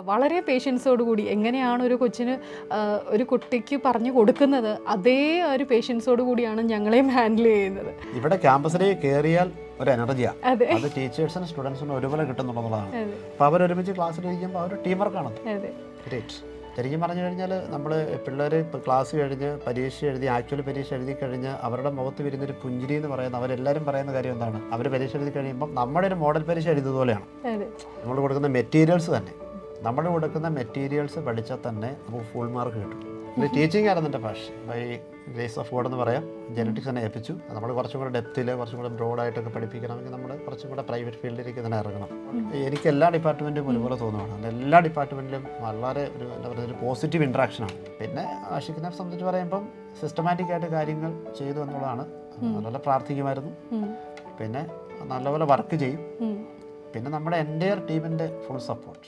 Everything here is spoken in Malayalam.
വളരെ പേഷ്യൻസോട് കൂടി എങ്ങനെയാണ് ഒരു കൊച്ചിന് ഒരു കുട്ടിക്ക് പറഞ്ഞു കൊടുക്കുന്നത് അതേ ഒരു പേഷ്യൻസോട് കൂടിയാണ് ഞങ്ങളെയും ഹാൻഡിൽ ചെയ്യുന്നത്. ഇവിടെ ക്യാമ്പസിലേക്ക് കയറിയാൽ ഒരു എനർജിയാണ്, അത് ടീച്ചേഴ്സിനും സ്റ്റുഡൻസിനും ഒരുപോലെ കിട്ടുന്നുള്ളതാണ്. അപ്പോൾ അവരൊരുമിച്ച് ക്ലാസ്സിലിരിക്കുമ്പോൾ അവർ ടീം വർക്കാണ്. ഗ്രേറ്റ്. ശരിക്കും പറഞ്ഞു കഴിഞ്ഞാൽ നമ്മൾ പിള്ളേർ ഇപ്പോൾ ക്ലാസ് കഴിഞ്ഞ് പരീക്ഷ എഴുതി ആക്ച്വലി പരീക്ഷ എഴുതി കഴിഞ്ഞ് അവരുടെ മുഖത്ത് വരുന്നൊരു പുഞ്ചിരി എന്ന് പറയുന്നത് അവരെല്ലാവരും പറയുന്ന കാര്യം എന്താണ്, അവർ പരീക്ഷ എഴുതി കഴിയുമ്പം നമ്മുടെ ഒരു മോഡൽ പരീക്ഷ എഴുതുന്നതുപോലെയാണ്. നമ്മൾ കൊടുക്കുന്ന മെറ്റീരിയൽസ് തന്നെ, നമ്മൾ കൊടുക്കുന്ന മെറ്റീരിയൽസ് പഠിച്ചാൽ തന്നെ നമുക്ക് ഫുൾ മാർക്ക് കിട്ടും. ഇത് ടീച്ചിങ് ആയിരുന്നു എൻ്റെ passion. By grace of God എന്ന് പറയാം. ജെനറ്റിക്സ് തന്നെ ഏൽപ്പിച്ചു. നമ്മൾ കുറച്ചും കൂടെ ഡെപ്തിൽ കുറച്ചും കൂടെ ബ്രോഡായിട്ടൊക്കെ പഠിപ്പിക്കണമെങ്കിൽ നമ്മൾ കുറച്ചും കൂടെ പ്രൈവറ്റ് ഫീൽഡിലേക്ക് തന്നെ ഇറങ്ങണം. എനിക്ക് എല്ലാ ഡിപ്പാർട്ട്മെൻറ്റും ഒരുപോലെ തോന്നുകയാണ്. എല്ലാ ഡിപ്പാർട്ട്മെൻറ്റിലും വളരെ ഒരു എന്താ പറയുക ഒരു പോസിറ്റീവ് ഇൻട്രാക്ഷനാണ്. പിന്നെ ആഷിഖിനെ സംബന്ധിച്ച് പറയുമ്പം സിസ്റ്റമാറ്റിക് ആയിട്ട് കാര്യങ്ങൾ ചെയ്തു എന്നുള്ളതാണ്. നല്ല പ്രാർത്ഥിക്കുമായിരുന്നു, പിന്നെ നല്ലപോലെ വർക്ക് ചെയ്യും, പിന്നെ നമ്മുടെ എൻ്റയർ ടീമിൻ്റെ ഫുൾ സപ്പോർട്ട്.